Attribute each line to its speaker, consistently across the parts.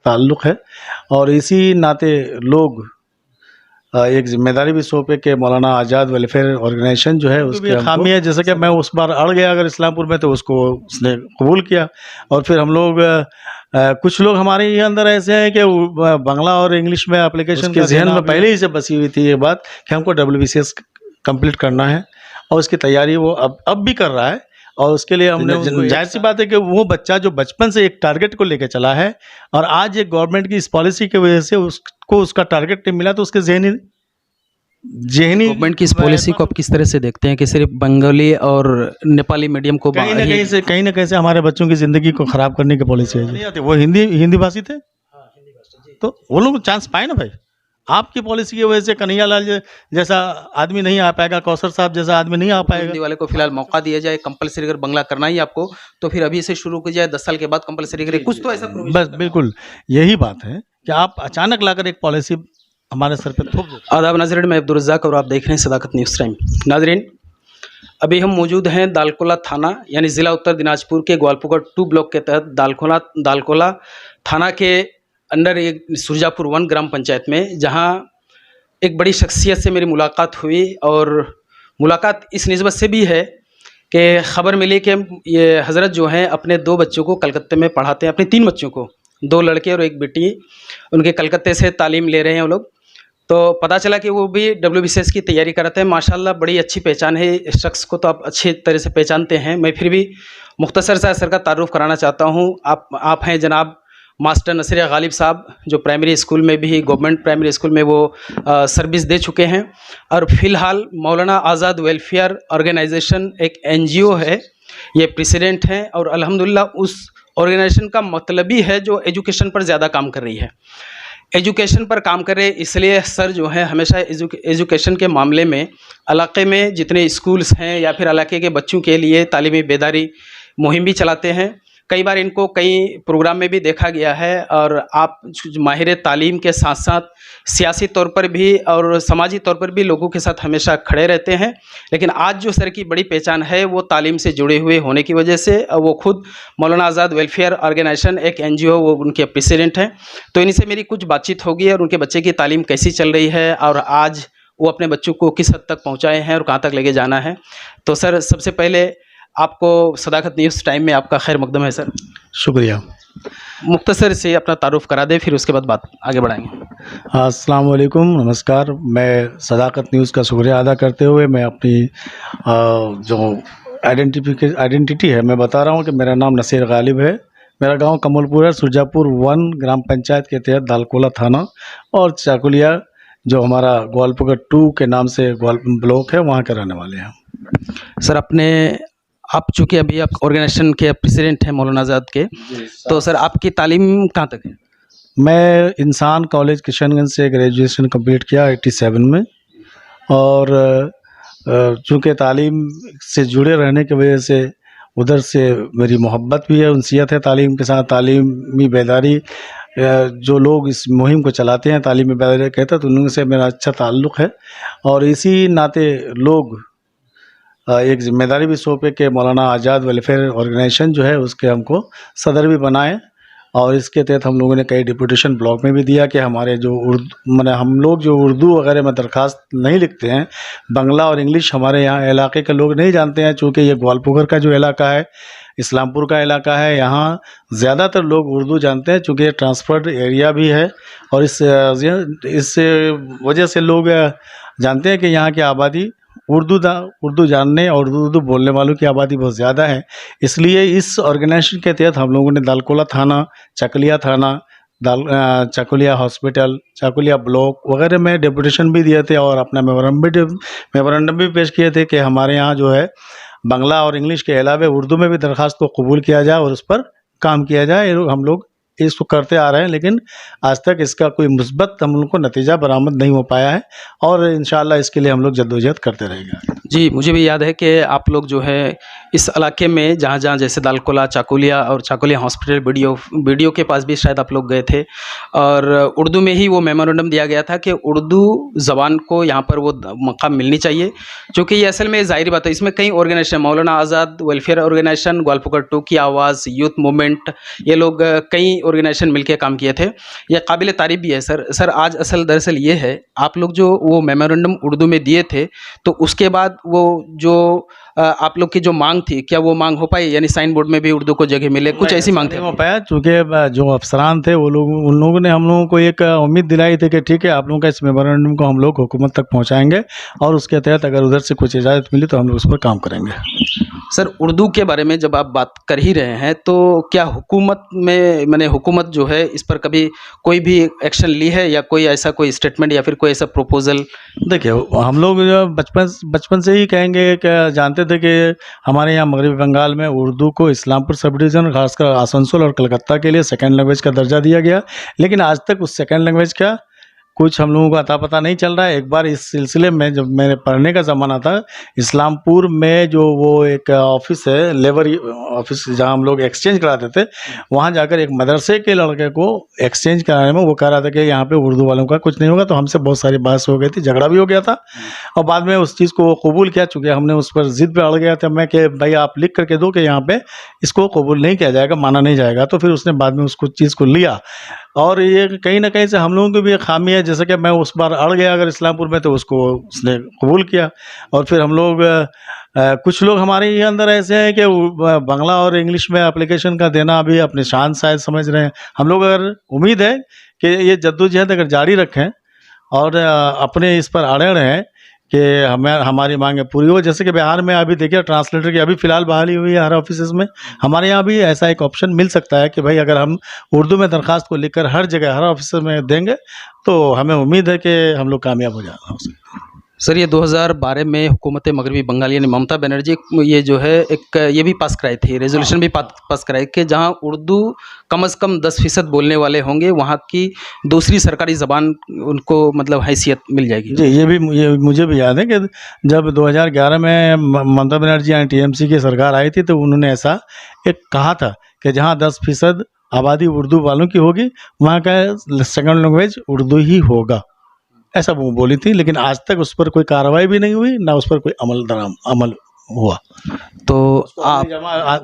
Speaker 1: ताल्लुक़ है और इसी नाते लोग एक जिम्मेदारी भी सौंपे कि मौलाना आज़ाद वेलफेयर ऑर्गेनाइजेशन जो है उसकी खामी है, जैसे कि मैं उस बार अड़ गया अगर इस्लामपुर में, तो उसको उसने कबूल किया। और फिर हम लोग कुछ लोग हमारे ये अंदर ऐसे हैं कि बांग्ला और इंग्लिश में एप्लीकेशन के जहन में पहले ही से बसी हुई थी ये बात कि हमको WBCS कंप्लीट करना है और उसकी तैयारी वो अब भी कर रहा है। और उसके लिए हमने जाहिर सी बात है कि वो बच्चा जो बचपन से एक टारगेट को लेकर चला है और आज एक गवर्नमेंट की इस पॉलिसी की वजह से उसको उसका टारगेट नहीं मिला, तो उसके जहनी
Speaker 2: गवर्नमेंट की इस पॉलिसी को आप किस तरह से देखते हैं कि सिर्फ बंगाली और नेपाली मीडियम को
Speaker 1: कहीं ना कहीं से हमारे बच्चों की ज़िंदगी को ख़राब करने की पॉलिसी है। नहीं आते वो हिंदी भाषी थे, तो वो लोग चांस पाए ना भाई। आपकी पॉलिसी की वजह से कन्हैया लाल जैसा आदमी नहीं आ पाएगा, कौसर साहब जैसा आदमी नहीं आ पाएगा।
Speaker 2: हिंदी वाले को फिलहाल मौका दिया जाए, कंपलसरी अगर बंगला करना ही आपको तो फिर अभी से शुरू किया जाए, 10 साल के बाद कंपलसरी करें, कुछ तो ऐसा
Speaker 1: बस बिल्कुल यही बात है कि आप अचानक लाकर एक पॉलिसी हमारे सर पे थोप देते।
Speaker 2: आदाब नाज़रीन, मैं अब्दुल रज़्ज़ाक और आप देख रहे हैं सदाकत न्यूज़ टाइम। नाज़रीन, अभी हम मौजूद हैं दालकोला थाना यानी ज़िला उत्तर दिनाजपुर के ग्वालपुर 2 ब्लॉक के तहत दालकोला थाना के अंडर एक सुरजापुर 1 ग्राम पंचायत में, जहां एक बड़ी शख्सियत से मेरी मुलाकात हुई। और मुलाकात इस निस्बत से भी है कि ख़बर मिली कि ये हज़रत जो हैं अपने 2 बच्चों को कलकत्ते में पढ़ाते हैं, अपने 3 बच्चों को, 2 लड़के और 1 बेटी, उनके कलकत्ते से तालीम ले रहे हैं वो लोग। तो पता चला कि वो भी WBCS की तैयारी करते हैं। माशाल्लाह बड़ी अच्छी पहचान है, इस शख्स को तो आप अच्छी तरह से पहचानते हैं। मैं फिर भी मुख्तसर सा सर का तारुफ कराना चाहता हूँ। आप हैं जनाब मास्टर नसीर गालिब साहब, जो प्राइमरी स्कूल में भी, गवर्नमेंट प्राइमरी स्कूल में वो सर्विस दे चुके हैं और फ़िलहाल मौलाना आज़ाद वेलफेयर ऑर्गेनाइजेशन एक NGO है, ये प्रेसिडेंट हैं। और अल्हम्दुलिल्लाह उस ऑर्गेनाइजेशन का मतलब ही है जो एजुकेशन पर ज़्यादा काम कर रही है। एजुकेशन पर काम करे, इसलिए सर जो है हमेशा एजुकेशन के मामले में इलाके में जितने स्कूल्स हैं या फिर इलाके के बच्चों के लिए तालीमी बेदारी मुहिम भी चलाते हैं। कई बार इनको कई प्रोग्राम में भी देखा गया है। और आप माहिर तालीम के साथ साथ सियासी तौर पर भी और समाजी तौर पर भी लोगों के साथ हमेशा खड़े रहते हैं। लेकिन आज जो सर की बड़ी पहचान है वो तालीम से जुड़े हुए होने की वजह से, वो खुद मौलाना आज़ाद वेलफेयर ऑर्गेनाइजेशन एक NGO, वो उनके प्रेसिडेंट हैं। तो इनसे मेरी कुछ बातचीत होगी और उनके बच्चे की तालीम कैसी चल रही है और आज वो अपने बच्चों को किस हद तक पहुँचाए हैं और कहाँ तक लेके जाना है। तो सर, सबसे पहले आपको सदाकत न्यूज़ टाइम में आपका खैर मकदम है सर।
Speaker 1: शुक्रिया।
Speaker 2: मुख्तसर से अपना तारुफ करा दें, फिर उसके बाद बात आगे बढ़ाएंगे।
Speaker 1: अस्सलाम वालेकुम, नमस्कार। मैं सदाकत न्यूज़ का शुक्रिया अदा करते हुए मैं अपनी जो आइडेंटिटी है मैं बता रहा हूँ कि मेरा नाम नसीर गालिब है। मेरा गांव कमलपुर है, सुरजापुर 1 ग्राम पंचायत के तहत दालकोला थाना और चाकुलिया जो हमारा ग्वालपुर 2 के नाम से ब्लॉक है, वहाँ के रहने वाले हैं।
Speaker 2: सर, आप चूँकि अभी आप ऑर्गेनाइजेशन के प्रेसिडेंट हैं मौलाना आज़ाद के, तो सर आपकी तालीम कहाँ तक है?
Speaker 1: मैं इंसान कॉलेज किशनगंज से ग्रेजुएशन कंप्लीट किया 87 में। और चूँकि तालीम से जुड़े रहने की वजह से उधर से मेरी मोहब्बत भी है, उनसियत है तालीम के साथ। तालीमी बेदारी जो लोग इस मुहिम को चलाते हैं, तालीमी बेदारी कहते हैं, तो उनसे मेरा अच्छा ताल्लुक़ है। और इसी नाते लोग एक जिम्मेदारी भी सौंपे कि मौलाना आज़ाद वेलफेयर ऑर्गेनाइजेशन जो है उसके हमको सदर भी बनाए। और इसके तहत हम लोगों ने कई डिपुटेशन ब्लॉक में भी दिया कि हमारे जो हम लोग जो उर्दू वगैरह में दरख्वास्त नहीं लिखते हैं, बांग्ला और इंग्लिश हमारे यहाँ इलाके के लोग नहीं जानते हैं। चूँकि ये ग्वालपुर का जो इलाका है, इस्लामपुर का इलाका है, यहाँ ज़्यादातर लोग उर्दू जानते हैं चूँकि ट्रांसफर्ड एरिया भी है। और इस वजह से लोग जानते हैं कि यहाँ की आबादी उर्दू जानने और उर्दू बोलने वालों की आबादी बहुत ज़्यादा है। इसलिए इस ऑर्गेनाइजेशन के तहत हम लोगों ने दालकोला थाना, चाकुलिया थाना, चाकुलिया हॉस्पिटल, चाकुलिया ब्लॉक वगैरह में डेपुटेशन भी दिए थे और अपना मेमोरेंडम भी पेश किए थे कि हमारे यहाँ जो है बांग्ला और इंग्लिश के अलावा उर्दू में भी दरख्वास्त को कबूल किया जाए और उस पर काम किया जाए। हम लोग इसको करते आ रहे हैं, लेकिन आज तक इसका कोई मुस्बत हम लोग को नतीजा बरामद नहीं हो पाया है और इंशाअल्लाह इसके लिए हम लोग जद्दोजहद करते रहेंगे।
Speaker 2: जी, मुझे भी याद है कि आप लोग जो है इस इलाके में जहाँ जहाँ जैसे दालकोला, चाकुलिया और चाकुलिया हॉस्पिटल वीडियो के पास भी शायद आप लोग गए थे, और उर्दू में ही वो मेमोरेंडम दिया गया था कि उर्दू ज़बान को यहाँ पर वो मकाम मिलनी चाहिए, क्योंकि ये असल में ज़ाहिर बात है इसमें कई ऑर्गेनाइजेशन, मौलाना आज़ाद वेलफेयर ऑर्गेनाइजेशन, ग्वालपुकर 2 की आवाज़, यूथ मूवमेंट, ये लोग कई ऑर्गेनाइजेशन मिलकर काम किए थे। ये काबिल तारीफ़ भी है सर। आज दरअसल ये है, आप लोग जो वो मेमोरेंडम उर्दू में दिए थे, तो उसके बाद वो जो आप लोग की जो मांग थी, क्या वो मांग हो पाई? यानी साइन बोर्ड में भी उर्दू को जगह मिले, कुछ ऐसी मांग थी?
Speaker 1: नहीं हो पाया, चूँकि जो अफसरान थे वो लोग, उन लोगों ने हम लोगों को एक उम्मीद दिलाई थी कि ठीक है, आप लोगों का इस मेमोरेंडम को हम लोग हुकूमत तक पहुंचाएंगे और उसके तहत अगर उधर से कुछ इजाज़त मिली तो हम लोग उस पर काम करेंगे।
Speaker 2: सर, उर्दू के बारे में जब आप बात कर ही रहे हैं, तो क्या हुकूमत में, मैंने हुकूमत जो है इस पर कभी कोई भी एक्शन ली है, या कोई ऐसा कोई स्टेटमेंट या फिर कोई ऐसा प्रपोजल?
Speaker 1: देखिए, हम लोग जो बचपन से ही कहेंगे कि जानते थे कि हमारे यहाँ मगरबी बंगाल में उर्दू को इस्लामपुर सब डिवीज़न, खासकर आसनसोल और कलकत्ता के लिए सेकंड लैंग्वेज का दर्जा दिया गया, लेकिन आज तक उस सेकंड लैंग्वेज का कुछ हम लोगों को अता पता नहीं चल रहा है। एक बार इस सिलसिले में जब मेरे पढ़ने का ज़माना था, इस्लामपुर में जो वो एक ऑफिस है, लेबर ऑफिस, जहाँ हम लोग एक्सचेंज कराते थे, वहाँ जाकर एक मदरसे के लड़के को एक्सचेंज कराने में वो कह रहा था कि यहाँ पे उर्दू वालों का कुछ नहीं होगा, तो हमसे बहुत सारी बहस हो गई थी, झगड़ा भी हो गया था, और बाद में उस चीज़ को वो कबूल किया। चूँकि हमने उस पर ज़िद पे अड़ गया था मैं कि भाई आप लिख करके दो कि यहाँ पे इसको कबूल नहीं किया जाएगा, माना नहीं जाएगा, तो फिर उसने बाद में उसको चीज़ को लिया। और ये कहीं ना कहीं से हम लोगों की भी एक खामी है, जैसे कि मैं उस बार अड़ गया अगर इस्लामपुर में, तो उसको उसने कबूल किया। और फिर हम लोग कुछ लोग हमारे ये अंदर ऐसे हैं कि बांग्ला और इंग्लिश में एप्लीकेशन का देना अभी अपनी शान शायद समझ रहे हैं। हम लोग अगर उम्मीद है कि ये जद्दोजहद अगर जारी रखें और अपने इस पर अड़े रहें कि हमारी मांगें पूरी हो। जैसे कि बिहार में अभी देखिए ट्रांसलेटर की अभी फ़िलहाल बहाली हुई है हर ऑफिस में। हमारे यहाँ भी ऐसा एक ऑप्शन मिल सकता है कि भाई अगर हम उर्दू में दरख्वास्त को लिखकर हर जगह हर ऑफिस में देंगे तो हमें उम्मीद है कि हम लोग कामयाब हो जाना।
Speaker 2: सर, ये 2012 में हुकूमत मगरबी बंगाल यानी ममता बनर्जी ये जो है एक ये भी पास कराई थी, रेजोल्यूशन भी पास कराई कि जहाँ उर्दू कम से कम 10% बोलने वाले होंगे, वहाँ की दूसरी सरकारी ज़बान उनको मतलब हैसियत मिल जाएगी।
Speaker 1: जी, ये मुझे भी याद है कि जब 2011 में ममता बनर्जी यानी टीएमसी की सरकार आई थी, तो उन्होंने ऐसा एक कहा था कि जहाँ 10% आबादी उर्दू वालों की होगी, वहाँ का सेकंड लैंग्वेज उर्दू ही होगा, ऐसा वो बोली थी। लेकिन आज तक उस पर कोई कार्रवाई भी नहीं हुई, ना उस पर कोई अमल हुआ।
Speaker 2: तो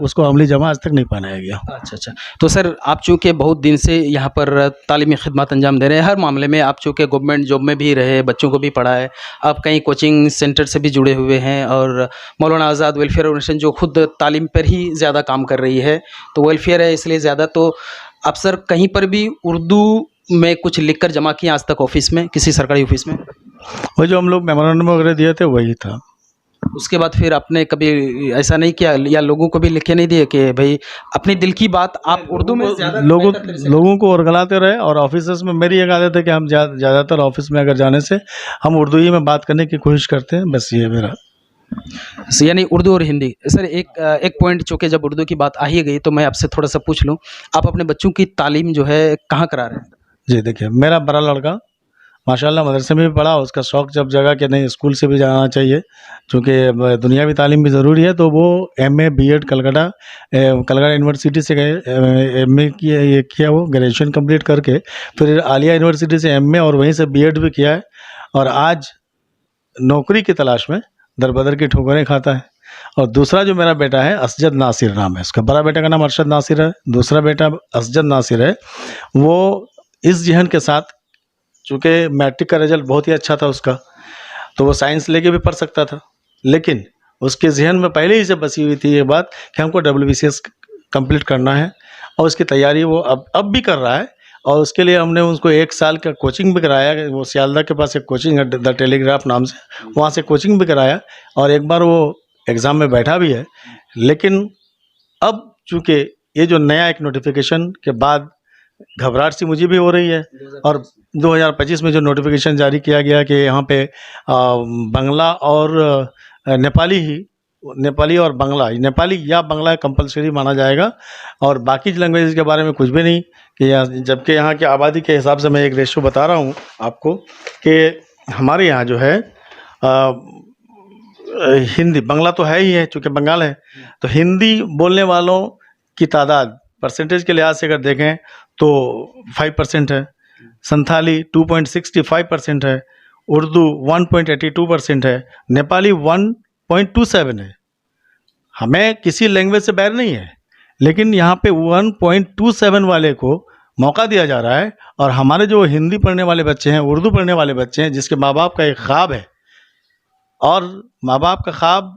Speaker 1: उसको अमली जमा आज तक नहीं पहनाया गया।
Speaker 2: अच्छा। तो सर, आप चूँकि बहुत दिन से यहाँ पर तालीमी खिदमत अंजाम दे रहे हैं, हर मामले में आप चूँकि गवर्नमेंट जॉब में भी रहे, बच्चों को भी पढ़ाए, आप कई कोचिंग सेंटर से भी जुड़े हुए हैं, और मौलाना आज़ाद वेलफेयर ऑर्गेनाइजेशन जो खुद तालीम पर ही ज़्यादा काम कर रही है, तो वेलफेयर है इसलिए ज़्यादा। तो आप सर कहीं पर भी उर्दू में कुछ लिख कर जमा किया आज तक ऑफिस में, किसी सरकारी ऑफिस में?
Speaker 1: वो जो हम लोग मेमोरेंडम वगैरह दिए थे वही था।
Speaker 2: उसके बाद फिर आपने कभी ऐसा नहीं किया, या लोगों को भी लिख के नहीं दिए कि भाई अपनी दिल की बात आप उर्दू में ज़्यादा
Speaker 1: लोगों को वर्गलाते रहे? और ऑफिस में मेरी एक आदत है कि हम ज़्यादातर ऑफिस में अगर जाने से हम उर्दू ही में बात करने की कोशिश करते हैं, बस ये मेरा।
Speaker 2: यानी उर्दू और हिंदी। सर, एक पॉइंट चूँकि जब उर्दू की बात आ ही गई तो मैं आपसे थोड़ा सा पूछ लूँ, आप अपने बच्चों की तालीम जो है कहाँ करा रहे हैं?
Speaker 1: जी, देखिए, मेरा बड़ा लड़का माशाल्लाह मदरसे में भी पढ़ा, उसका शौक़ जब जगा कि नहीं स्कूल से भी जाना चाहिए, चूँकि दुनियावी तालीम भी ज़रूरी है, तो वो एमए बीएड कलकत्ता यूनिवर्सिटी से गए, एमए किया, ये किया, वो ग्रेजुएशन कंप्लीट करके फिर आलिया यूनिवर्सिटी से एमए और वहीं से बीएड भी किया है, और आज नौकरी की तलाश में दर-बदर की ठोकरें खाता है। और दूसरा जो मेरा बेटा है, असजद नासिर नाम है उसका, बड़ा बेटे का नाम अरशद नासिर है, दूसरा बेटा असजद नासिर है। वो इस ज़हन के साथ, चूँकि मैट्रिक का रिजल्ट बहुत ही अच्छा था उसका, तो वो साइंस लेके भी पढ़ सकता था, लेकिन उसके ज़हन में पहले ही से बसी हुई थी ये बात कि हमको WBCS कंप्लीट करना है, और उसकी तैयारी वो अब भी कर रहा है। और उसके लिए हमने उसको 1 साल का कोचिंग भी कराया। वो सियालदह के पास एक कोचिंग है द टेलीग्राफ नाम से, वहाँ से कोचिंग भी कराया, और एक बार वो एग्ज़ाम में बैठा भी है। लेकिन अब चूँकि ये जो नया एक नोटिफिकेशन के बाद घबराहट सी मुझे भी हो रही है, और 2025 में जो नोटिफिकेशन जारी किया गया कि यहाँ पे बांग्ला और नेपाली और बांग्ला, नेपाली या बांग्ला कंपलसरी माना जाएगा, और बाकी लैंग्वेज के बारे में कुछ भी नहीं कि जबकि यहाँ की आबादी के हिसाब से मैं एक रेशो बता रहा हूँ आपको कि हमारे यहाँ जो है हिंदी बांग्ला तो है ही है, चूँकि बंगाल है, तो हिंदी बोलने वालों की तादाद परसेंटेज के लिहाज से अगर देखें तो 5% है, संथाली 2.65% है, उर्दू 1.82% है, नेपाली 1.27 है। हमें किसी लैंग्वेज से बैर नहीं है, लेकिन यहाँ पे 1.27 वाले को मौका दिया जा रहा है, और हमारे जो हिंदी पढ़ने वाले बच्चे हैं, उर्दू पढ़ने वाले बच्चे हैं, जिसके माँ बाप का एक ख्वाब है, और माँ बाप का ख्वाब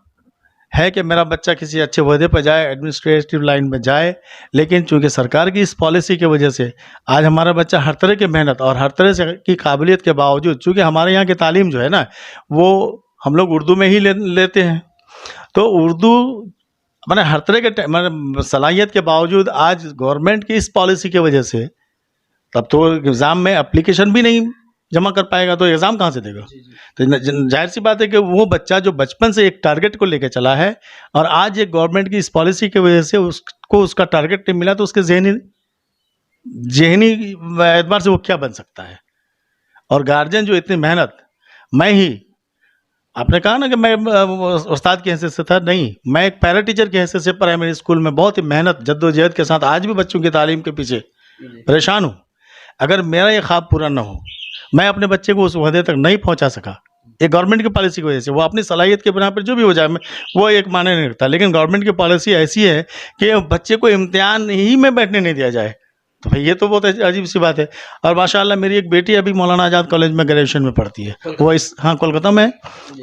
Speaker 1: है कि मेरा बच्चा किसी अच्छे ओहदे पर जाए, एडमिनिस्ट्रेटिव लाइन में जाए, लेकिन चूंकि सरकार की इस पॉलिसी की वजह से आज हमारा बच्चा हर तरह की मेहनत और हर तरह से की काबिलियत के बावजूद, चूंकि हमारे यहाँ की तालीम जो है ना, वो हम लोग उर्दू में ही लेते हैं, तो उर्दू मैंने हर तरह के मैंने सलाहियत के बावजूद आज गवर्नमेंट की इस पॉलिसी की वजह से, तब तो एग्ज़ाम में एप्लीकेशन भी नहीं जमा कर पाएगा, तो एग्ज़ाम कहाँ से देगा। तो जाहिर सी बात है कि वो बच्चा जो बचपन से एक टारगेट को लेकर चला है, और आज एक गवर्नमेंट की इस पॉलिसी की वजह से उसको उसका टारगेट नहीं मिला, तो उसके जहनी एतबार से वो क्या बन सकता है। और गार्जियन जो इतनी मेहनत, मैं ही, आपने कहा ना कि मैं उस्ताद की हैसियत से था, नहीं, मैं एक पैरा टीचर की हैसियत से प्राइमरी स्कूल में बहुत ही मेहनत जद्दोजहद के साथ आज भी बच्चों की तालीम के पीछे परेशान हूँ। अगर मेरा ये ख्वाब पूरा ना हो, मैं अपने बच्चे को उस ओहदे तक नहीं पहुंचा सका, एक गवर्नमेंट की पॉलिसी की वजह से, वो अपनी सलाहियत के बिना पर जो भी हो जाए, वो एक मायने नहीं रखता, लेकिन गवर्नमेंट की पॉलिसी ऐसी है कि बच्चे को इम्तिहान ही में बैठने नहीं दिया जाए, तो भाई ये तो बहुत अजीब सी बात है। और माशाल्लाह मेरी एक बेटी अभी मौलाना आज़ाद कॉलेज में ग्रेजुएशन में पढ़ती है, वो कोलकाता में,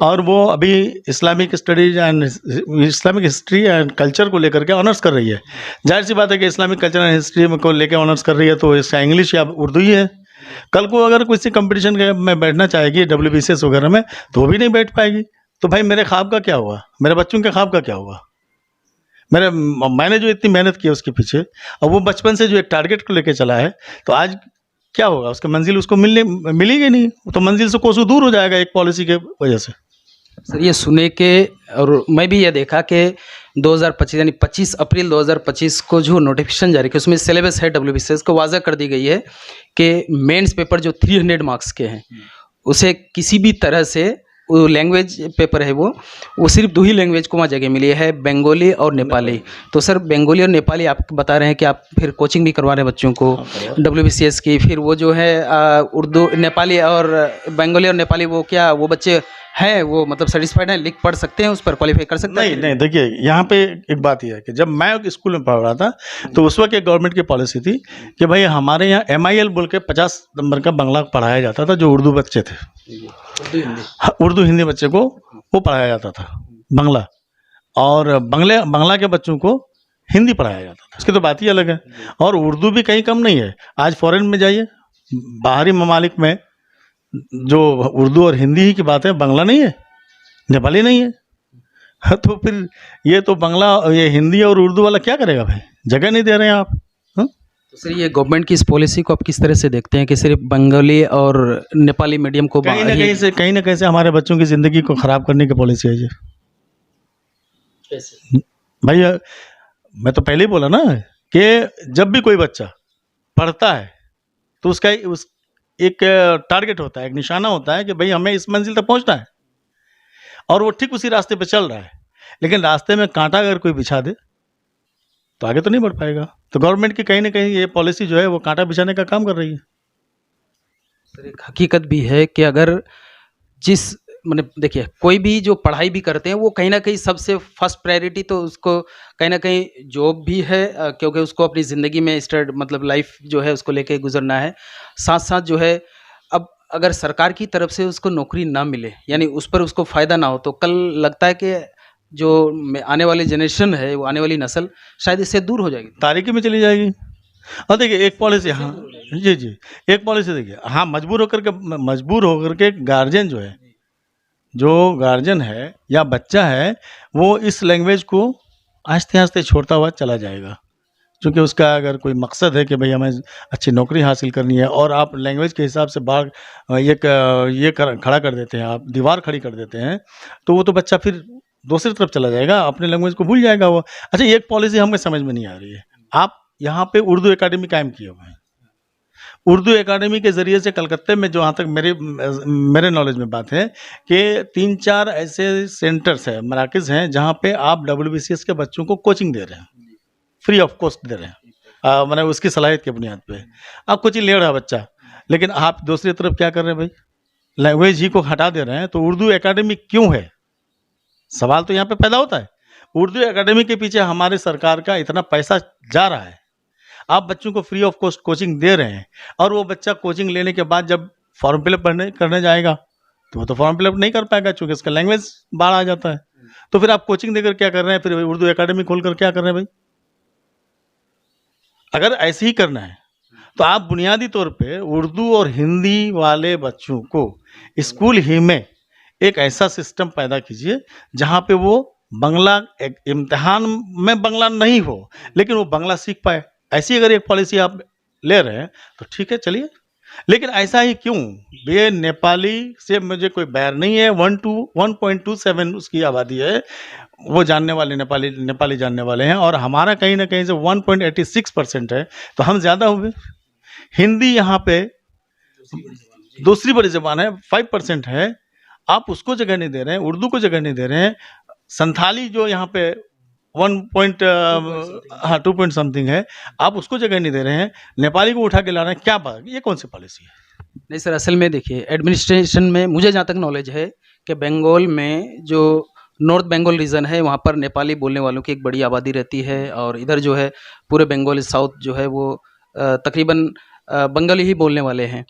Speaker 1: और वो अभी Islamic studies and Islamic history and culture को लेकर के ऑनर्स कर रही है। जाहिर सी बात है कि इस्लामिक कल्चर एंड हिस्ट्री को लेकर ऑनर्स कर रही है, तो इसका इंग्लिश या उर्दू ही है। कल को अगर किसी कंपटीशन में बैठना चाहेगी WBCS वगैरह में, तो वो भी नहीं बैठ पाएगी। तो भाई मेरे ख्वाब का क्या हुआ, मेरे बच्चों के ख्वाब का क्या हुआ। मैंने जो इतनी मेहनत की उसके पीछे, और वो बचपन से जो एक टारगेट को लेके चला है, तो आज क्या होगा, उसका मंजिल उसको मिलेगी नहीं, तो मंजिल से कोसों दूर हो जाएगा एक पॉलिसी के वजह से।
Speaker 2: सर ये सुने के, और मैं भी ये देखा कि 2025 यानी 25 अप्रैल 2025 को जो नोटिफिकेशन जारी किया, उसमें सिलेबस है WBCS को वाज़ा कर दी गई है कि मेंस पेपर जो 300 मार्क्स के हैं, उसे किसी भी तरह से, वो लैंग्वेज पेपर है, वो सिर्फ 2 ही लैंग्वेज को वहाँ जगह मिली है, बंगाली और नेपाली। तो सर बंगाली और नेपाली आप बता रहे हैं कि आप फिर कोचिंग भी करवा रहे हैं बच्चों को WBCS की, फिर वो जो है उर्दू, नेपाली और बंगाली और नेपाली, वो क्या वो बच्चे हैं, वो मतलब सेटिस्फाइड हैं, लिख पढ़ सकते हैं, उस पर क्वालिफाई कर सकते हैं?
Speaker 1: नहीं, देखिए यहाँ पे एक बात यह है कि जब मैं स्कूल में पढ़ रहा था, तो उस वक्त एक गवर्नमेंट की पॉलिसी थी कि भाई हमारे यहाँ MIL बोल के 50 नंबर का बांग्ला पढ़ाया जाता था, जो उर्दू बच्चे थे, उर्दू हिंदी बच्चे को वो पढ़ाया जाता था बांग्ला, और बांग्ला के बच्चों को हिंदी पढ़ाया जाता था। इसकी तो बात ही अलग है। और उर्दू भी कहीं कम नहीं है। आज फॉरेन में जाइए, बाहरी ममालिक में जो उर्दू और हिंदी ही की बात है, बांग्ला नहीं है, नेपाली नहीं है। तो फिर ये तो बांग्ला, ये हिंदी और उर्दू वाला क्या करेगा भाई, जगह नहीं दे रहे हैं आप।
Speaker 2: तो सर ये गवर्नमेंट की इस पॉलिसी को आप किस तरह से देखते हैं कि सिर्फ बंगाली और नेपाली मीडियम को
Speaker 1: कहीं ना कहीं से हमारे बच्चों की ज़िंदगी को ख़राब करने की पॉलिसी है ये। भैया मैं तो पहले ही बोला ना कि जब भी कोई बच्चा पढ़ता है तो उसका एक टारगेट होता है, एक निशाना होता है कि भाई हमें इस मंजिल तक पहुंचना है, और वो ठीक उसी रास्ते पे चल रहा है, लेकिन रास्ते में कांटा अगर कोई बिछा दे तो आगे तो नहीं बढ़ पाएगा। तो गवर्नमेंट की कहीं ना कहीं ये पॉलिसी जो है वो कांटा बिछाने का काम कर रही है।
Speaker 2: सर एक हकीकत भी है कि अगर जिस मैंने देखिए, कोई भी जो पढ़ाई भी करते हैं, वो कहीं ना कहीं सबसे फर्स्ट प्रायोरिटी तो उसको कहीं ना कहीं जॉब भी है, क्योंकि उसको अपनी ज़िंदगी में मतलब लाइफ जो है उसको लेके गुजरना है। साथ साथ जो है, अब अगर सरकार की तरफ से उसको नौकरी ना मिले, यानी उस पर उसको फ़ायदा ना हो, तो कल लगता है कि जो आने वाली जनरेशन है, वो आने वाली नस्ल शायद इससे दूर हो जाएगी,
Speaker 1: तारीकी में चली जाएगी। और देखिए एक पॉलिसी, हाँ जी, एक पॉलिसी देखिए, हाँ मजबूर होकर के गार्जियन जो है, जो गार्जियन है या बच्चा है, वो इस लैंग्वेज को आहिस्ते आहिस्ते छोड़ता हुआ चला जाएगा, क्योंकि उसका अगर कोई मकसद है कि भाई हमें अच्छी नौकरी हासिल करनी है, और आप लैंग्वेज के हिसाब से बाहर खड़ा कर देते हैं, आप दीवार खड़ी कर देते हैं, तो वो तो बच्चा फिर दूसरी तरफ चला जाएगा, अपने लैंग्वेज को भूल जाएगा वो। अच्छा, एक पॉलिसी हमें समझ में नहीं आ रही है। आप यहाँ पे उर्दू एकेडमी कायम किए हुए हैं, उर्दू एकेडमी के ज़रिए से कलकत्ते में, जहाँ तक मेरे नॉलेज में बात है, कि 3-4 ऐसे सेंटर्स हैं, मराकज़ हैं, जहाँ पे आप WBCS के बच्चों को कोचिंग दे रहे हैं, फ्री ऑफ कॉस्ट दे रहे हैं, मतलब उसकी सलाहियत की बुनियाद पे। आप कोचिंग ले रहा है बच्चा, लेकिन आप दूसरी तरफ क्या कर रहे हैं भाई, लैंग्वेज ही को हटा दे रहे हैं। तो उर्दू एकेडमी क्यों है, सवाल तो यहाँ पे पैदा होता है। उर्दू एकेडमी के पीछे हमारे सरकार का इतना पैसा जा रहा है, आप बच्चों को फ्री ऑफ कॉस्ट कोचिंग दे रहे हैं, और वो बच्चा कोचिंग लेने के बाद जब फॉर्म फिलअप करने जाएगा तो वो तो फॉर्म फिलअप नहीं कर पाएगा, चूंकि उसका लैंग्वेज बाहर आ जाता है। तो फिर आप कोचिंग देकर क्या कर रहे हैं, फिर उर्दू एकेडमी खोलकर क्या कर रहे हैं भाई? अगर ऐसे ही करना है तो आप बुनियादी तौर पे उर्दू और हिंदी वाले बच्चों को स्कूल ही में एक ऐसा सिस्टम पैदा कीजिए जहाँ पे वो बांग्ला, एक इम्तिहान में बांग्ला नहीं हो, लेकिन वो बांग्ला सीख पाए। ऐसी अगर एक पॉलिसी आप ले रहे हैं तो ठीक है, चलिए। लेकिन ऐसा ही क्यों? ये नेपाली से मुझे कोई बैर नहीं है, 1.27 उसकी आबादी है, वो जानने वाले नेपाली जानने वाले हैं, और हमारा कहीं ना कहीं से 1.86% है, तो हम ज़्यादा हुए। हिंदी यहाँ पे दूसरी बड़ी ज़बान है, 5% है, आप उसको जगह नहीं दे रहे हैं, उर्दू को जगह नहीं दे रहे हैं। संथाली जो यहाँ पे 2 पॉइंट समथिंग है, आप उसको जगह नहीं दे रहे हैं, नेपाली को उठा के ला रहे हैं। क्या बात, ये कौन सी पॉलिसी है?
Speaker 2: नहीं सर, असल में देखिए, एडमिनिस्ट्रेशन में मुझे जहाँ तक नॉलेज है कि बंगाल में जो नॉर्थ बंगाल रीजन है, वहाँ पर नेपाली बोलने वालों की एक बड़ी आबादी रहती है, और इधर जो है पूरे बंगाल साउथ जो है वो तकरीबन बंगाली ही बोलने वाले हैं।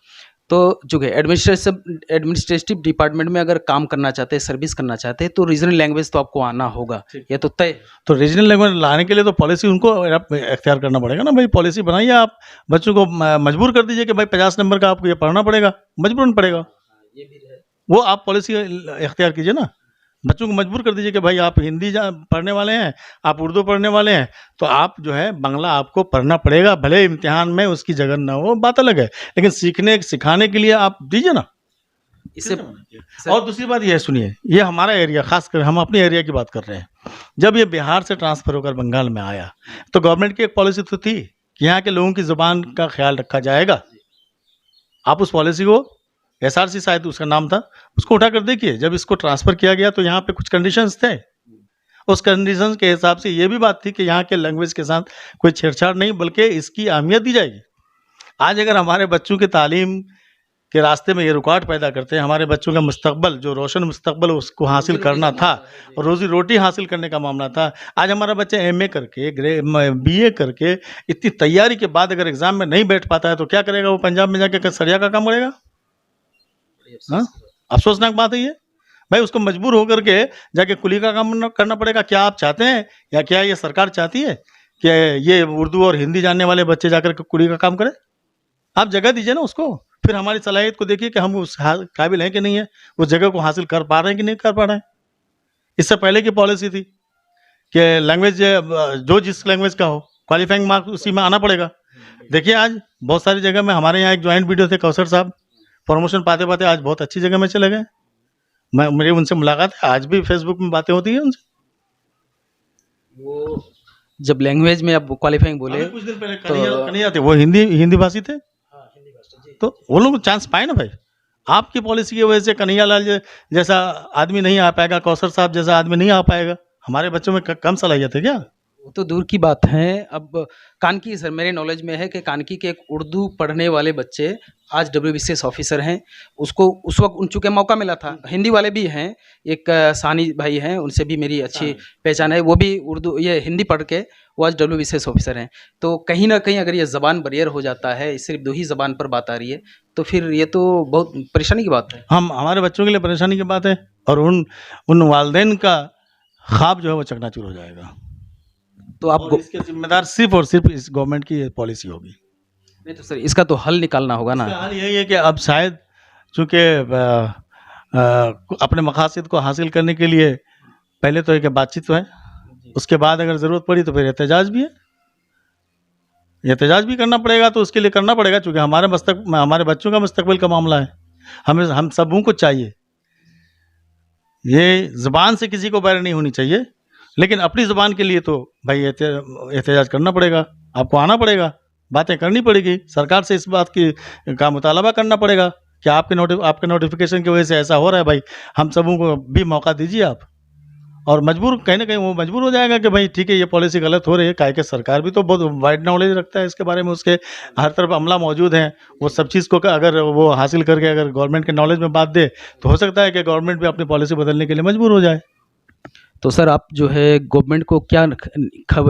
Speaker 2: तो जो है एडमिनिस्ट्रेटिव डिपार्टमेंट में अगर काम करना चाहते हैं, सर्विस करना चाहते हैं, तो रीजनल लैंग्वेज तो आपको आना होगा, ये तो तय।
Speaker 1: तो रीजनल लैंग्वेज लाने के लिए तो पॉलिसी उनको इख्तियार करना पड़ेगा ना भाई। पॉलिसी बनाइए, आप बच्चों को मजबूर कर दीजिए कि भाई 50 नंबर का आपको ये पढ़ना पड़ेगा, मजबूरन पड़ेगा।
Speaker 2: ये भी है।
Speaker 1: वो आप पॉलिसी इख्तियार कीजिए ना, बच्चों को मजबूर कर दीजिए कि भाई आप हिंदी पढ़ने वाले हैं, आप उर्दू पढ़ने वाले हैं, तो आप जो है बांग्ला आपको पढ़ना पड़ेगा, भले इम्तिहान में उसकी जगह ना हो, बात अलग है, लेकिन सिखाने के लिए आप दीजिए ना।
Speaker 2: इससे
Speaker 1: और दूसरी बात यह सुनिए, ये हमारा एरिया, खासकर हम अपने एरिया की बात कर रहे हैं। जब ये बिहार से ट्रांसफ़र होकर बंगाल में आया तो गवर्नमेंट की एक पॉलिसी तो थी कि यहाँ के लोगों की ज़ुबान का ख्याल रखा जाएगा। आप उस पॉलिसी को, SRC शायद उसका नाम था, उसको उठा कर देखिए। जब इसको ट्रांसफ़र किया गया तो यहाँ पे कुछ कंडीशंस थे, उस कंडीशंस के हिसाब से ये भी बात थी कि यहाँ के लैंग्वेज के साथ कोई छेड़छाड़ नहीं, बल्कि इसकी अहमियत दी जाएगी। आज अगर हमारे बच्चों की तालीम के रास्ते में ये रुकावट पैदा करते हैं, हमारे बच्चों का मुस्तकबल, जो रोशन मुस्तकबल उसको हासिल करना था, और रोज़ी रोटी हासिल करने का मामला था, आज हमारा बच्चा MA करके, BA करके, इतनी तैयारी के बाद अगर एग्ज़ाम में नहीं बैठ पाता है तो क्या करेगा? वो पंजाब में जाके सरिया का काम करेगा। हाँ, अफसोसनाक बात है ये भाई। उसको मजबूर होकर के जाके कुली का काम करना पड़ेगा। क्या आप चाहते हैं, या क्या ये सरकार चाहती है कि ये उर्दू और हिंदी जानने वाले बच्चे जाकर के कुली का काम करें? आप जगह दीजिए ना उसको, फिर हमारी सलाहियत को देखिए कि हम उस काबिल हैं कि नहीं है, उस जगह को हासिल कर पा रहे हैं कि नहीं कर पा रहे हैं। इससे पहले की पॉलिसी थी कि लैंग्वेज जो जिस लैंग्वेज का हो, क्वालिफाइंग मार्क उसी में आना पड़ेगा। देखिए आज बहुत सारी जगह में, हमारे यहाँ एक ज्वाइंट वीडियो थे, कौसर साहब प्रमोशन पाते पाते आज बहुत अच्छी जगह में चले गए। मेरी उनसे मुलाकात है, आज भी फेसबुक में बातें होती हैं उनसे।
Speaker 2: वो जब लैंग्वेज में अब क्वालिफाइंग बोले,
Speaker 1: कुछ दिन पहले कन्हैया थे, वो हिंदी भाषी थे, तो वो लोग चांस पाए ना भाई। आपकी पॉलिसी की वजह से कन्हैया लाल जैसा आदमी नहीं आ पाएगा, कौसर साहब जैसा आदमी नहीं आ पाएगा। हमारे बच्चों में कम सलाहियत है क्या?
Speaker 2: वो तो दूर की बात है। अब कानकी, सर मेरे नॉलेज में है कि कानकी के एक उर्दू पढ़ने वाले बच्चे आज WBCS ऑफिसर हैं। उसको उस वक्त उन चूँकि मौका मिला था। हिंदी वाले भी हैं, एक सानी भाई हैं, उनसे भी मेरी अच्छी पहचान है, वो भी उर्दू ये हिंदी पढ़ के वो आज WBCS ऑफिसर हैं। तो कहीं ना कहीं अगर ये ज़बान बैरियर हो जाता है, सिर्फ 2 ही ज़बान पर बात आ रही है, तो फिर ये तो बहुत परेशानी की बात है।
Speaker 1: हमारे बच्चों के लिए परेशानी की बात है, और उन वालिदैन का ख्वाब जो है वो चकनाचूर हो जाएगा।
Speaker 2: तो आप
Speaker 1: इसके जिम्मेदार सिर्फ और सिर्फ इस गवर्नमेंट की पॉलिसी होगी।
Speaker 2: नहीं तो सर, इसका तो हल निकालना होगा ना।
Speaker 1: हाल यही है कि अब शायद चूँकि अपने मकासद को हासिल करने के लिए पहले तो एक बातचीत तो है, उसके बाद अगर ज़रूरत पड़ी तो फिर एहतजाज भी है। एहतजाज भी करना पड़ेगा, तो उसके लिए करना पड़ेगा, चूँकि हमारे बच्चों का मुस्तकबिल का मामला है। हम सबों को चाहिए, ये ज़बान से किसी को बैर नहीं होनी चाहिए, लेकिन अपनी ज़बान के लिए तो भाई एहतजाज करना पड़ेगा, आपको आना पड़ेगा। बातें करनी पड़ेगी, सरकार से इस बात की का मुतालबा करना पड़ेगा कि आपके नोटिफिकेशन की वजह से ऐसा हो रहा है भाई, हम सबों को भी मौका दीजिए आप। और मजबूर कहीं न कहीं वो मजबूर हो जाएगा कि भाई ठीक है, ये पॉलिसी गलत हो रही है, काहे कि सरकार भी तो बहुत वाइड नॉलेज रखता है इसके बारे में, उसके हर तरफ अमला मौजूद हैं, वो सब चीज़ को अगर वो हासिल करके अगर गवर्नमेंट के नॉलेज में बात दे, तो हो सकता है कि गवर्नमेंट भी अपनी पॉलिसी बदलने के लिए मजबूर हो जाए।
Speaker 2: तो सर आप जो है गवर्नमेंट को क्या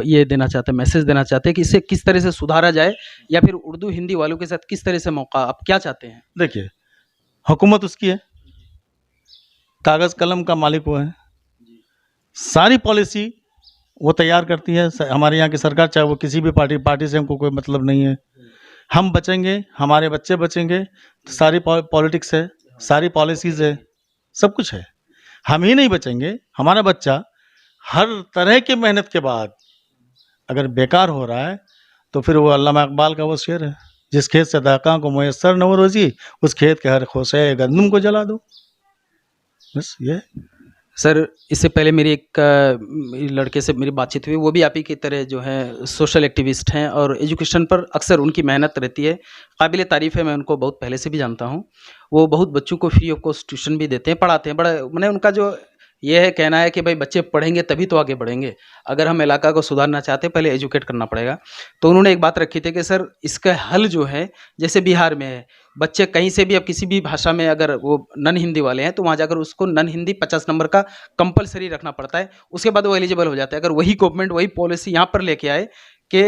Speaker 2: ये देना चाहते हैं, मैसेज देना चाहते हैं कि इसे किस तरह से सुधारा जाए, या फिर उर्दू हिंदी वालों के साथ किस तरह से मौका आप क्या चाहते हैं?
Speaker 1: देखिए, हुकूमत उसकी है, कागज़ कलम का मालिक वो है, सारी पॉलिसी वो तैयार करती है। हमारे यहाँ की सरकार, चाहे वो किसी भी पार्टी से हमको कोई मतलब नहीं है। हम बचेंगे, हमारे बच्चे बचेंगे, तो सारी पॉलिटिक्स है, सारी पॉलिसीज़ है, सब कुछ है। हम ही नहीं बचेंगे, हमारा बच्चा हर तरह की मेहनत के बाद अगर बेकार हो रहा है, तो फिर वो अल्लामा इकबाल का वो शेर है, जिस खेत से दाका को मुयस्सर न हो रोज़ी, उस खेत के हर खोसे गंदम को जला दो। बस ये।
Speaker 2: सर इससे पहले मेरी एक लड़के से मेरी बातचीत हुई, वो भी आप ही की तरह जो है सोशल एक्टिविस्ट हैं और एजुकेशन पर अक्सर उनकी मेहनत रहती है, काबिल तारीफ़ है, मैं उनको बहुत पहले से भी जानता हूँ। वो बहुत बच्चों को फ्री ऑफ कॉस्ट ट्यूशन भी देते हैं, पढ़ाते हैं। बड़ा मैंने उनका जो ये है कहना है कि भाई बच्चे पढ़ेंगे तभी तो आगे बढ़ेंगे, अगर हम इलाका को सुधारना चाहते हैं पहले एजुकेट करना पड़ेगा। तो उन्होंने एक बात रखी थी कि सर इसका हल जो है, जैसे बिहार में है, बच्चे कहीं से भी अब किसी भी भाषा में अगर वो नन हिंदी वाले हैं तो वहाँ जाकर उसको नन हिंदी 50 नंबर का कंपलसरी रखना पड़ता है, उसके बाद वो एलिजिबल हो जाता है। अगर वही गवर्नमेंट वही पॉलिसी यहाँ पर लेके आए कि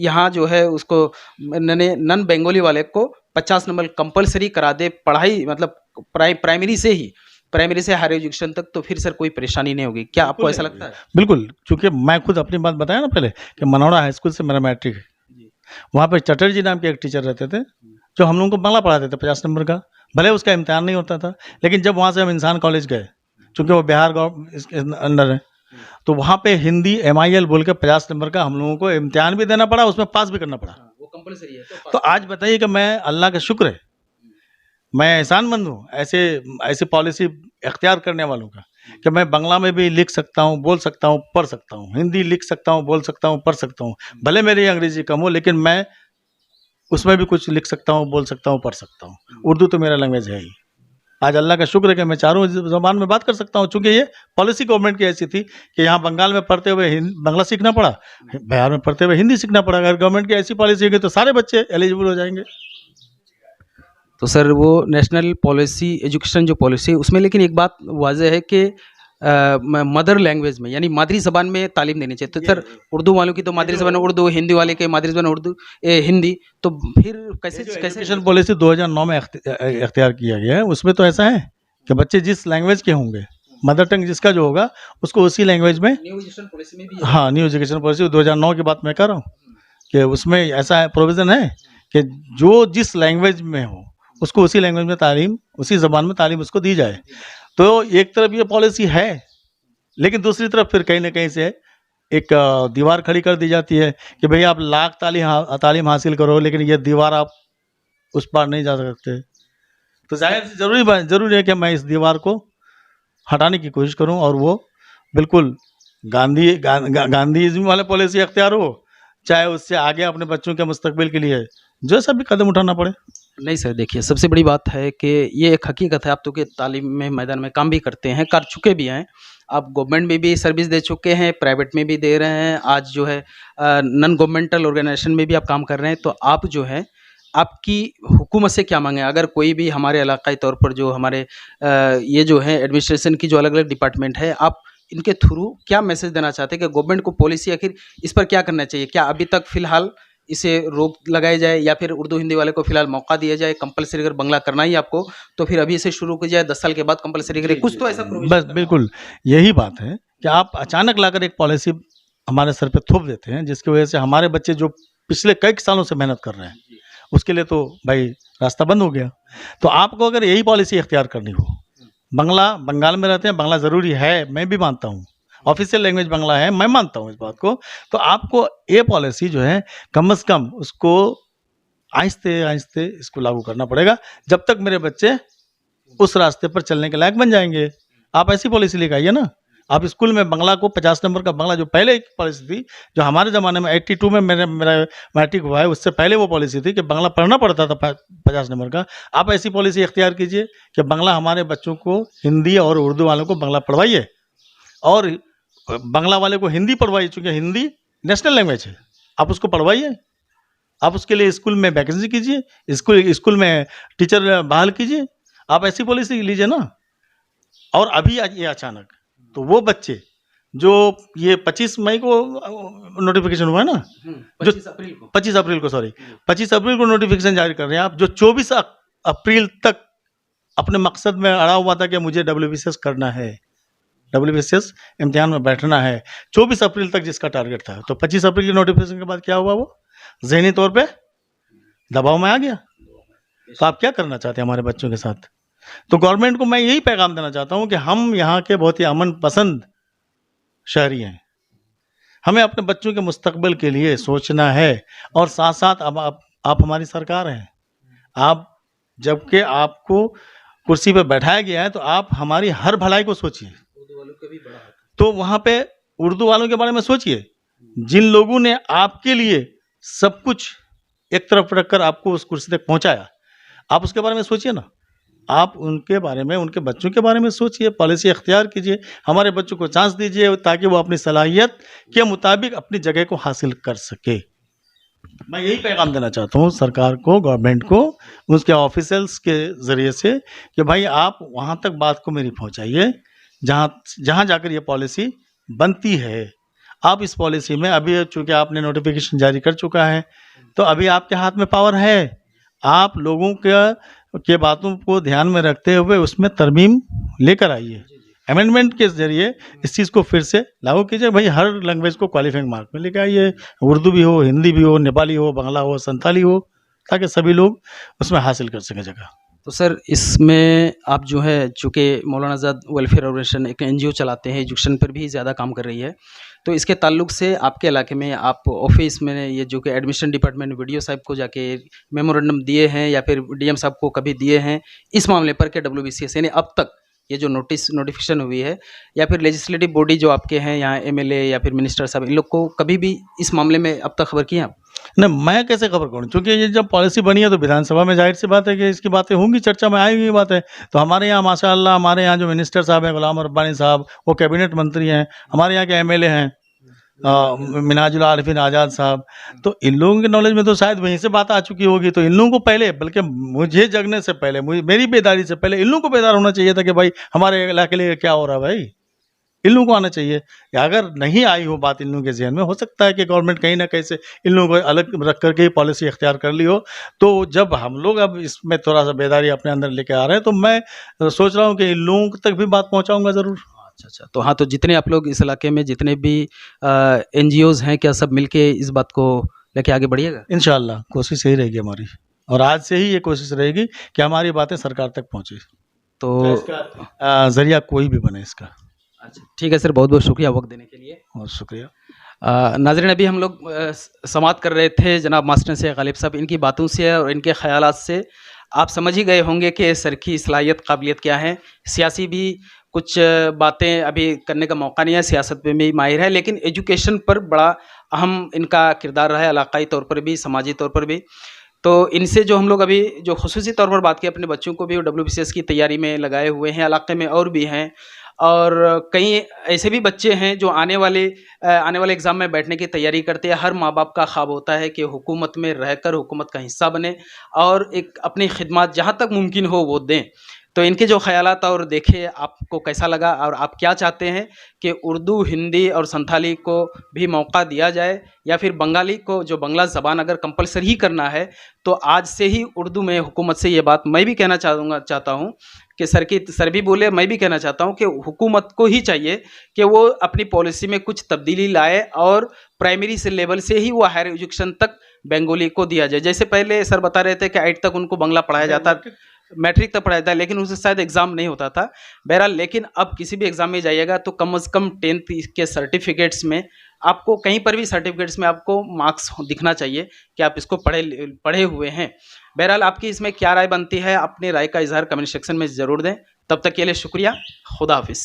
Speaker 2: यहाँ जो है उसको नन बंगाली वाले को 50 नंबर कंपलसरी करा दे पढ़ाई, मतलब प्राइमरी से हायर एजुकेशन तक, तो फिर सर कोई परेशानी नहीं होगी। क्या आपको ऐसा लगता है?
Speaker 1: बिल्कुल, चूँकि मैं खुद अपनी बात बताया ना पहले कि मनोड़ा हाई स्कूल से मेरा मैट्रिक है। वहाँ पे चटर्जी नाम के एक टीचर रहते थे, जो हम लोगों को बांग्ला पढ़ाते थे 50 नंबर का। भले उसका इम्तिहान नहीं होता था, लेकिन जब वहाँ से हम इंसान कॉलेज गए, चूँकि वो बिहार इसके अंडर है, तो वहाँ पे हिंदी MIL बोल के 50 नंबर का हम लोगों को इम्तिहान भी देना पड़ा, उसमें पास भी करना पड़ा।
Speaker 2: वो कंपलसरी है
Speaker 1: तो आज बताइए कि मैं अल्लाह का शुक्र है, मैं एहसानमंद हूँ ऐसी पॉलिसी इख्तियार करने वालों का, कि मैं बांग्ला में भी लिख सकता हूँ, बोल सकता हूँ, पढ़ सकता हूँ, हिंदी लिख सकता हूँ, बोल सकता हूँ, पढ़ सकता हूँ। भले मेरी अंग्रेजी कम हो, लेकिन मैं उसमें भी कुछ लिख सकता हूँ, बोल सकता हूँ, पढ़ सकता हूँ। उर्दू तो मेरा लैंग्वेज है ही। आज अल्लाह का शुक्र है कि मैं चारों ज़बान में बात कर सकता हूँ, चूँकि ये पॉलिसी गवर्नमेंट की ऐसी थी कि यहाँ बंगाल में पढ़ते हुए बांग्ला सीखना पड़ा, बिहार में पढ़ते हुए हिंदी सीखना पड़ा। अगर गवर्नमेंट की ऐसी पॉलिसी होगी तो सारे बच्चे एलिजिबल हो जाएंगे।
Speaker 2: तो सर वो नेशनल पॉलिसी एजुकेशन जो पॉलिसी है उसमें, लेकिन एक बात वाज़ेह है कि मदर लैंग्वेज में यानी मादरी ज़बान में तालीम देनी चाहिए। तो सर उर्दू वालों की तो मादरी ज़बान उर्दू, हिंदी वाले के मादरी ज़बान उर्दू हिंदी, तो फिर कैसे
Speaker 1: एजुकेशन पॉलिसी 2009 में इख्तियार किया गया है, उसमें तो ऐसा है कि बच्चे जिस लैंग्वेज के होंगे, मदर टंग जिसका जो होगा, उसको उसी लैंग्वेज में।
Speaker 2: न्यू एजुकेशन पॉलिसी में भी
Speaker 1: हाँ, न्यू एजुकेशन पॉलिसी 2009 की बात मैं कर रहा हूँ कि उसमें ऐसा प्रोविज़न है कि जो जिस लैंग्वेज में हो, उसको उसी लैंग्वेज में तालीम, उसी ज़बान में तालीम उसको दी जाए। तो एक तरफ ये पॉलिसी है, लेकिन दूसरी तरफ फिर कहीं न कहीं से एक दीवार खड़ी कर दी जाती है कि भई आप लाख तालीम हासिल करो, लेकिन ये दीवार आप उस पार नहीं जा सकते। तो ज़रूरी है कि मैं इस दीवार को हटाने की कोशिश करूं, और वो बिल्कुल गांधीइज़्म वाला पॉलिसी अख्तियार हो, चाहे उससे आगे अपने बच्चों के मुस्तकबिल के लिए जैसा भी कदम उठाना पड़े।
Speaker 2: नहीं सर, देखिए सबसे बड़ी बात है कि ये एक हकीकत है, आप तो के तालीम में मैदान में काम भी करते हैं, कर चुके भी हैं। आप गवर्नमेंट में भी सर्विस दे चुके हैं, प्राइवेट में भी दे रहे हैं, आज जो है नॉन गवर्नमेंटल ऑर्गेनाइजेशन में भी आप काम कर रहे हैं। तो आप जो है आपकी हुकूमत से क्या मांगे? अगर कोई भी हमारे इलाकाई तौर पर जो हमारे ये जो है एडमिनिस्ट्रेशन की जो अलग अलग डिपार्टमेंट है, आप इनके थ्रू क्या मैसेज देना चाहते हैं कि गवर्नमेंट को पॉलिसी आखिर इस पर क्या करना चाहिए? क्या अभी तक फ़िलहाल इसे रोक लगाई जाए, या फिर उर्दू हिंदी वाले को फ़िलहाल मौका दिया जाए? कंपलसरी अगर बांग्ला करना ही आपको, तो फिर अभी से शुरू की जाए, 10 साल के बाद कंपलसरी करें, कुछ तो ऐसा प्रोविज़न
Speaker 1: बस बिल्कुल यही बात है कि आप अचानक लाकर एक पॉलिसी हमारे सर पे थोप देते हैं, जिसकी वजह से हमारे बच्चे जो पिछले कई सालों से मेहनत कर रहे हैं, उसके लिए तो भाई रास्ता बंद हो गया। तो आपको अगर यही पॉलिसी इख्तियार करनी हो, बंगाल में रहते हैं, बांग्ला ज़रूरी है, मैं भी मानता हूँ, ऑफिशियल लैंग्वेज बांग्ला है, मैं मानता हूँ इस बात को। तो आपको ये पॉलिसी जो है कम से कम उसको आहिस्ते-आहिस्ते इसको लागू करना पड़ेगा, जब तक मेरे बच्चे उस रास्ते पर चलने के लायक बन जाएंगे। आप ऐसी पॉलिसी लेकर आइए ना, आप स्कूल में बांग्ला को 50 नंबर का बांग्ला, जो पहले एक पॉलिसी थी, जो हमारे ज़माने में 82 में मेरा मैट्रिक हुआ है, उससे पहले वो पॉलिसी थी कि बांग्ला पढ़ना पड़ता था 50 नंबर का। आप ऐसी पॉलिसी इख्तियार कीजिए कि बांग्ला हमारे बच्चों को, हिंदी और उर्दू वालों को बांग्ला पढ़वाइए और बांग्ला वाले को हिंदी पढ़वाइए, चूँकि हिंदी नेशनल लैंग्वेज है, आप उसको पढ़वाइए। आप उसके लिए स्कूल में वैकेंसी कीजिए, स्कूल में टीचर बहाल कीजिए, आप ऐसी पॉलिसी लीजिए ना। और अभी आज ये अचानक, तो वो बच्चे जो ये 25 मई को नोटिफिकेशन हुआ है ना, जो 25 अप्रैल को 25 अप्रैल को नोटिफिकेशन जारी कर रहे हैं आप, जो 24 अप्रैल तक अपने मकसद में अड़ा हुआ था कि मुझे WBCS करना है, WBCS इम्तिहान में बैठना है, 24 अप्रैल तक जिसका टारगेट था, तो 25 अप्रैल के नोटिफिकेशन के बाद क्या हुआ, वो ज़हनी तौर पे दबाव में आ गया। तो आप क्या करना चाहते हैं हमारे बच्चों के साथ? तो गवर्नमेंट को मैं यही पैगाम देना चाहता हूं कि हम यहाँ के बहुत ही अमन पसंद शहरी हैं, हमें अपने बच्चों के मुस्तकबिल के लिए सोचना है। और साथ साथ अब आप हमारी सरकार हैं, आप जबकि आपको कुर्सी पर बैठाया गया है, तो आप हमारी हर भलाई को सोचिए। तो वहाँ पे उर्दू वालों के बारे में सोचिए, जिन लोगों ने आपके लिए सब कुछ एक तरफ रखकर आपको उस कुर्सी तक पहुँचाया, आप उसके बारे में सोचिए ना। आप उनके बारे में, उनके बच्चों के बारे में सोचिए, पॉलिसी इख्तियार कीजिए, हमारे बच्चों को चांस दीजिए ताकि वो अपनी सलाहियत के मुताबिक अपनी जगह को हासिल कर सके। मैं यही पैगाम देना चाहता हूँ सरकार को, गवर्नमेंट को, उसके ऑफिसर्स के ज़रिए से कि भाई आप वहाँ तक बात को मेरी पहुँचाइए जहाँ जाकर ये पॉलिसी बनती है। आप इस पॉलिसी में अभी, चूँकि आपने नोटिफिकेशन जारी कर चुका है, तो अभी आपके हाथ में पावर है, आप लोगों के बातों को ध्यान में रखते हुए उसमें तरमीम लेकर आइए, अमेंडमेंट के जरिए इस चीज़ को फिर से लागू कीजिए। भाई हर लैंग्वेज को क्वालिफाइंग मार्क में लेकर आइए, उर्दू भी हो, हिंदी भी हो, नेपाली हो, बांग्ला हो, संताली हो, ताकि सभी लोग उसमें हासिल कर सकें जगह।
Speaker 2: तो सर इसमें आप जो है, चूँकि मौलाना आज़ाद वेलफेयर ऑर्गेनाइजेशन एक NGO चलाते हैं, एजुकेशन पर भी ज़्यादा काम कर रही है, तो इसके ताल्लुक से आपके इलाके में आप ऑफिस में ये जो कि एडमिशन डिपार्टमेंट वीडियो साहब को जाके मेमोरेंडम दिए हैं या फिर DM साहब को कभी दिए हैं इस मामले पर कि WBCS यानी अब तक ये जो नोटिफिकेशन हुई है, या फिर लेजिस्लेटिव बॉडी जो आपके हैं यहाँ MLA या फिर मिनिस्टर साहब, इन लोग को कभी भी इस मामले में अब तक खबर की हैं आप?
Speaker 1: नहीं, मैं कैसे खबर करूँ, क्योंकि ये जब पॉलिसी बनी है तो विधानसभा में जाहिर सी बात है कि इसकी बातें होंगी, चर्चा में आएगी बात है। तो हमारे यहाँ माशाअल्लाह, हमारे यहाँ जो मिनिस्टर साहब हैं गुलाम रब्बानी साहब, वो कैबिनेट मंत्री हैं, हमारे यहाँ के MLA हैं मिनाजुल आरिफीन आज़ाद साहब, तो इन लोगों के नॉलेज में तो शायद वहीं से बात आ चुकी होगी। तो इन लोगों को पहले, बल्कि मुझे जगने से पहले, मेरी बेदारी से पहले इन लोगों को बेदार होना चाहिए था कि भाई हमारे इलाके के लिए क्या हो रहा है, भाई इन लोगों को आना चाहिए। अगर नहीं आई हो बात इन लोगों के जहन में, हो सकता है कि गवर्नमेंट कहीं ना कहीं से इन लोगों को अलग रख करके ही पॉलिसी इख्तियार कर ली हो। तो जब हम लोग अब इसमें थोड़ा सा बेदारी अपने अंदर लेके आ रहे हैं, तो मैं सोच रहा हूँ कि इन लोगों तक भी बात पहुँचाऊँगा ज़रूर।
Speaker 2: अच्छा, तो हाँ, तो जितने आप लोग इस इलाके में जितने भी NGOs हैं, क्या सब मिलके इस बात को लेके आगे बढ़िएगा?
Speaker 1: इंशाअल्लाह कोशिश यही रहेगी हमारी, और आज से ही ये कोशिश रहेगी कि हमारी बातें सरकार तक पहुँचे,
Speaker 2: तो
Speaker 1: इसका ज़रिया कोई भी बने इसका।
Speaker 2: अच्छा, ठीक है सर, बहुत बहुत शुक्रिया वक्त देने के लिए।
Speaker 1: बहुत शुक्रिया।
Speaker 2: नाज़रीन, अभी हम लोग समाअत कर रहे थे जनाब मास्टर शेख गालिब साहब, इनकी बातों से और इनके ख़यालात से आप समझ ही गए होंगे कि सर की सलाहियत काबिलियत क्या है। सियासी भी कुछ बातें अभी करने का मौका नहीं है, सियासत में भी माहिर है, लेकिन एजुकेशन पर बड़ा अहम इनका किरदार रहा है, इलाकाई तौर पर भी, समाजी तौर पर भी। तो इनसे जो हम लोग अभी जो खुसूसी तौर पर बात की, अपने बच्चों को भी WBCS की तैयारी में लगाए हुए हैं, इलाके में और भी हैं, और कई ऐसे भी बच्चे हैं जो आने वाले एग्ज़ाम में बैठने की तैयारी करते हैं। हर माँ बाप का ख्वाब होता है कि हुकूमत में रहकर हुकूमत का हिस्सा बने और एक अपनी खिदमत जहाँ तक मुमकिन हो वो दें। तो इनके जो ख़यालात और देखे आपको कैसा लगा, और आप क्या चाहते हैं कि उर्दू, हिंदी और संथाली को भी मौका दिया जाए, या फिर बंगाली को, जो बांग्ला ज़बान अगर कंपलसरी ही करना है तो आज से ही उर्दू में हुकूमत से ये बात मैं भी कहना चाहता हूँ कि सर भी बोले, मैं भी कहना चाहता हूँ कि हुकूमत को ही चाहिए कि वो अपनी पॉलिसी में कुछ तब्दीली लाए और प्राइमरी से लेवल से ही वो हायर एजुकेशन तक बंगाली को दिया जाए। जैसे पहले सर बता रहे थे कि 8 तक उनको बांग्ला पढ़ाया जाता, मैट्रिक तक पढ़ाया था, लेकिन उससे शायद एग्ज़ाम नहीं होता था। बहरहाल, लेकिन अब किसी भी एग्ज़ाम में जाइएगा तो कम से कम 10th के सर्टिफिकेट्स में आपको, कहीं पर भी सर्टिफिकेट्स में आपको मार्क्स दिखना चाहिए कि आप इसको पढ़े हुए हैं। बहरहाल, आपकी इसमें क्या राय बनती है, अपनी राय का इजहार कमेंट सेक्शन में ज़रूर दें। तब तक के लिए शुक्रिया, खुदा हाफिज़।